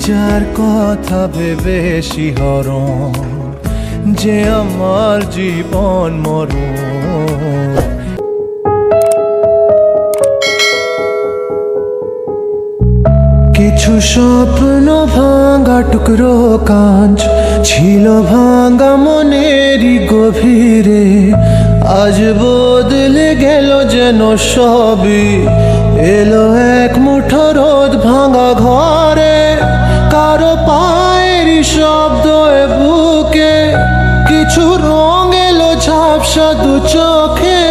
যার কথা ভেবে শিহরণ যে আমার জীবন মরণ। কিছু স্বপ্ন ভাঙা টুকরো কাঁচ ছিল ভাঙা মনেরই গভীরে, আজ বদলে গেল যেন সবই। এলো এক মুঠো রোদ ভাঙা ঘরে, কারো পায়ের শব্দ বুকে, কিছু রং এলো ঝাপসা দু চোখে,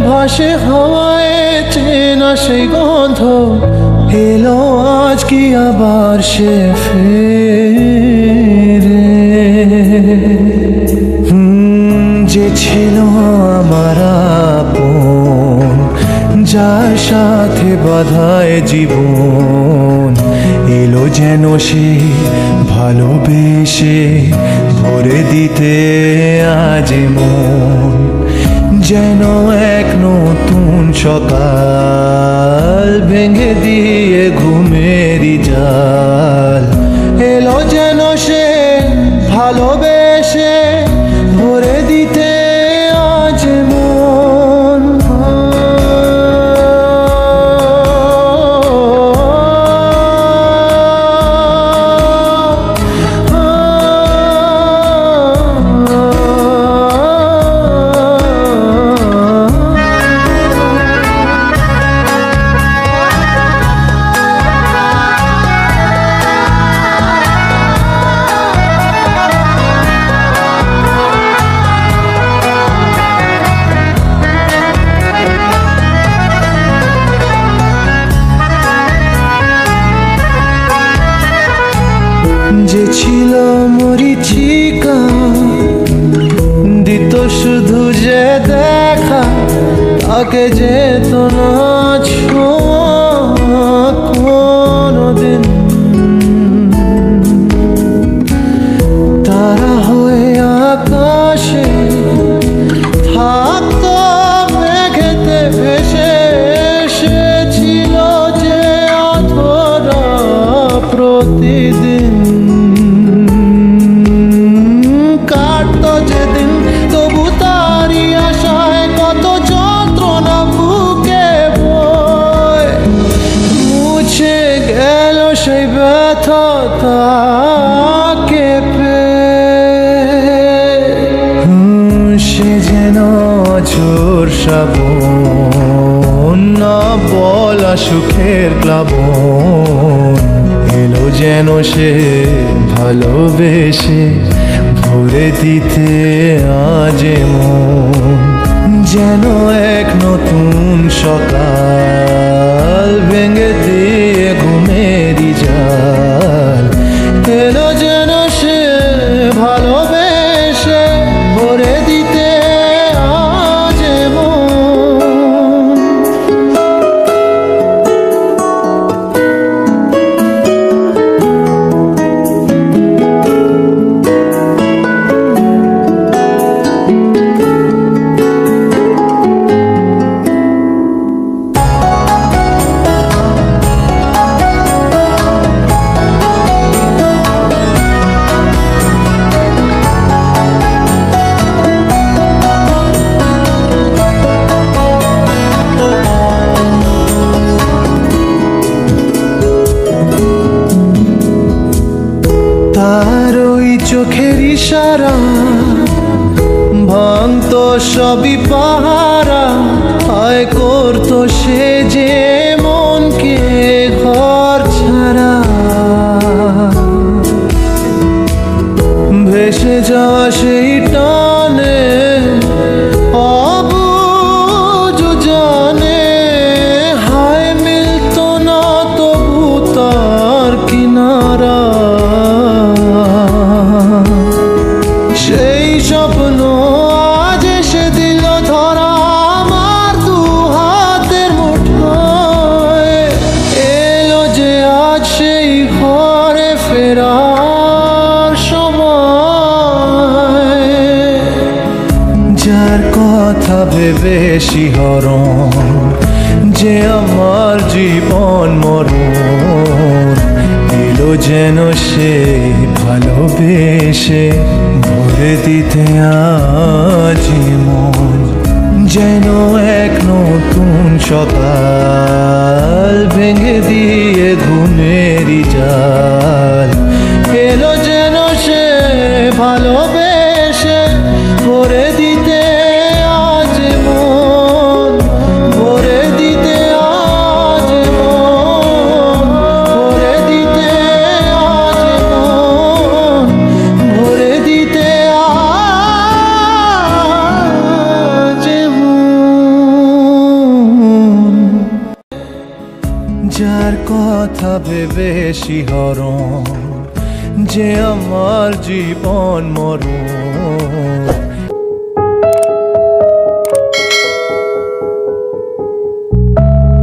ভাসে হাওয়ায় চেনা সেই গন্ধ। এলো আজ কি আবার সে ফেরে? যে ছিল আমার আপন, যার সাথে বাঁধায় জীবন, এলো যেন সে ভালোবেসে ভরে দিতে আজ মন। যেন এক নতুন সকাল ভেঙে দিয়ে ঘুমেরই জাল, এলো যেন সে ভালোবেসে ভরে দিতে আজ মন। যে ছিল মরিচিকা, দিত শুধু যে দেখা, তাকে যেত না ছোঁয়া কোনোদিন। তারা হয়ে আকাশে থাকতো মেঘেতে ভেসে, এসেছিল যে অধরা প্রতিদিন। কাটতো যেদিন তবু তারই আশায় কত যন্ত্রণা বুকে বয়, মুছে গেল সেই ব্যথা তাকে পেয়ে। সে যেন ঝোর শ্রাবণ, না বলা সুখের প্লাবন, এলো যেন সে ভালোবেসে ভরে দিতে আজ মন। যেন এক নতুন সকাল ভেঙে দিয়ে ঘুমেরই জাল, এলো যেন সে ভালোবেসে ভরে দিতে আজ মন। তার ওই চোখের ইশারা ভাঙতো সবই পাহারা, আয় করতো সে যে মনকে ঘর ছাড়া। ভেসে যাওয়া সেই টানে অবুঝ জানে, হায় মিলতো না তবু তার কিনারা। সেই স্বপ্ন আজ এসে দিল ধরা আমার দু হাতের মুঠোয়, এলো যে আজ সেই ঘরে ফেরার সময়। যার কথা ভেবে শিহরণ যে আমার জীবন মরণ, এলো যেন সে ভালোবেসে ভরে দিতে আজ মন, যেন এক নতুন সকাল ভেঙে দিয়ে ঘুমেরই জাল। এলো যেন সে ভালোবেসে ভরে দিতে আজ মন, ভরে দিতে আজ মন, ভরে দিতে আজ মন, ভরে দিতে আজ মন। যার কথা ভেবে শিহরণ, যে আমার জীবন মরণ।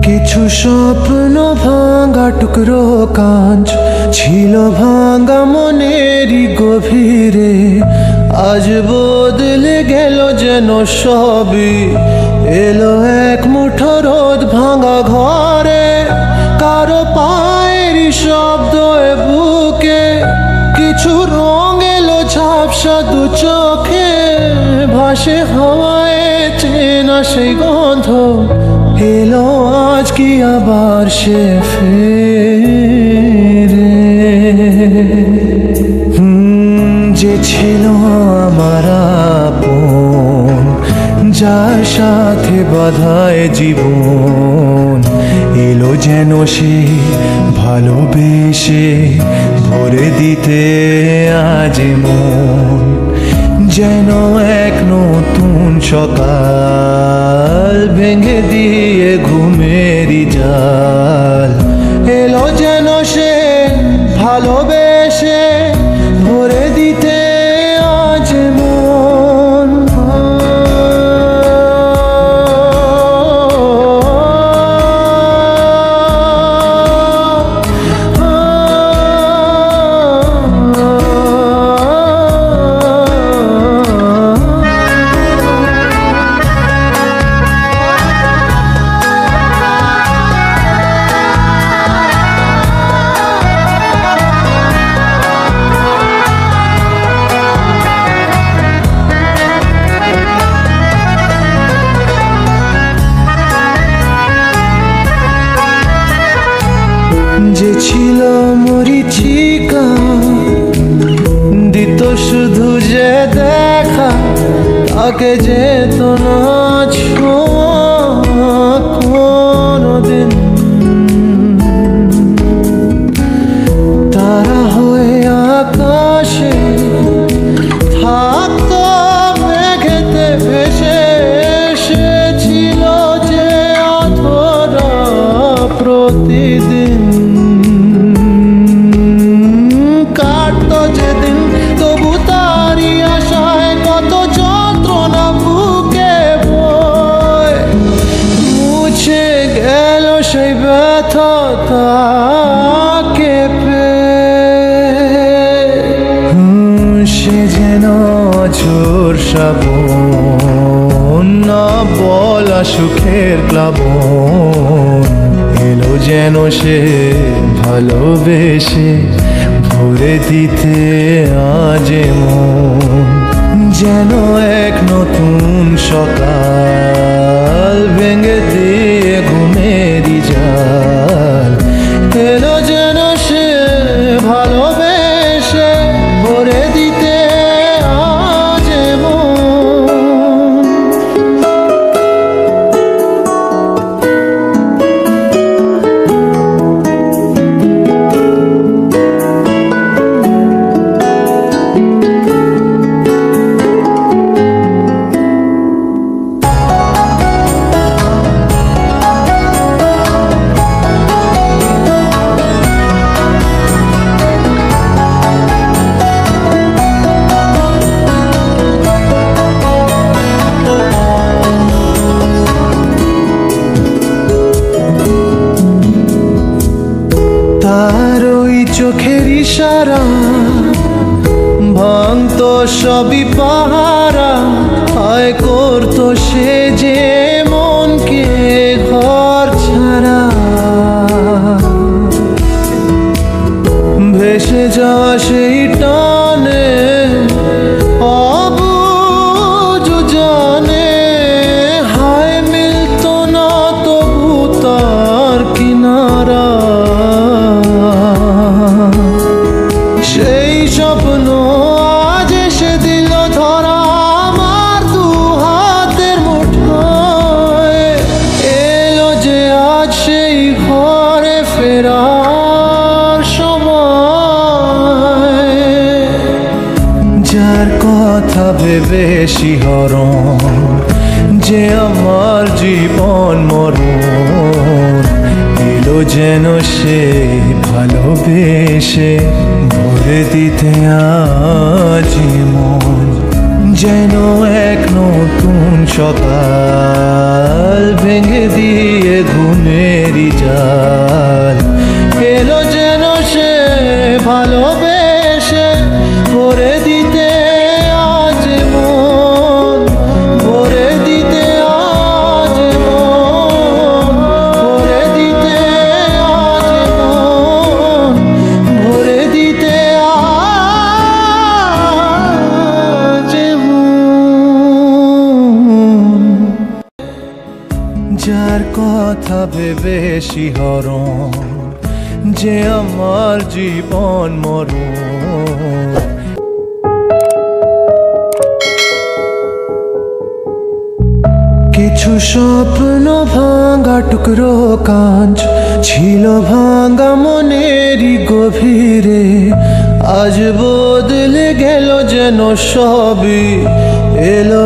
কিছু স্বপ্ন ভাঙা টুকরো কাঁচ ছিল ভাঙা মনেরই গভীরে, আজ বদলে গেল যেন সবই। এলো এক মুঠো রোদ ভাঙা ঘরে, কারো পায়ের শব্দ বুকে, কিছু রং এলো ঝাপসা দু চোখে, ভাসে হাওয়ায় চেনা সেই গন্ধ। এলো আজ কি আবার সে ফেরে, যে ছিল আমার আপন, যার সাথে বাঁধায় জীবন। এলো যেন সে ভালোবেসে ভরে দিতে আজ মন, যেন এক নতুন সকাল ভেঙে দিয়ে ঘুমেরই জাল। এলো যেন সে ভালোবেসে ভরে দিতে আজ মন। যে ছিল মরিচিকা, দিত শুধু যে দেখা, তাকে যেত না ছোঁয়া কোনোদিন। তারা হয়ে আকাশে থাকতো মেঘেতে ভেসে, এসেছিল যে অধরা প্রতিদিন। কাটতো যেদিন তবু তারই আশায় কত যন্ত্রণা বুকে বয়, মুছে গেল সেই ব্যথা তাকে পেয়ে। সে যেন ঝোর শ্রাবণ, না বলা সুখের প্লাবন। এলো যেন সে ভালোবেসে ভরে দিতে আজ মন, যেন এক নতুন সকাল ভেঙে দিয়ে ঘুমেরই জাল। এলো যেন সে ভালোবেসে ভরে দিতে আজ মন। তার ওই চোখের ইশারা ভাঙতো সবই পাহারা, আয় করতো সে যে মনকে ঘর ছাড়া। চলে যাওয়া সেই টানে অবুঝ জানে হায় মিলতো না তবু তার কিনারা। সেই স্বপ্ন আজ এসে দিল ধরা আমার দু হাতের মুঠোয়। এলো যে আজ সেই ঘরে ফেরার সময়। যার কথা ভেবে শিহরণ যে আমার জীবন মরণ, এলো যেন সে ভালোবেসে ভরে দিতে আজ মন। যেন এক নতুন সকাল ভেঙে দিয়ে ঘুমেরই জাল। এলো যেন সে ভালোবেসে ভরে দিতে আজ মন, ভরে দিতে আজ মন, ভরে দিতে আজ মন, ভরে দিতে আজ মন। যার কথা ভেবে শিহরণ যে আমার জীবন মরণ। কিছু স্বপ্ন ভাঙা টুকরো কাঁচ ছিল ভাঙা মনেরই গভীরে। আজ বদলে গেল যেন সবই, এলো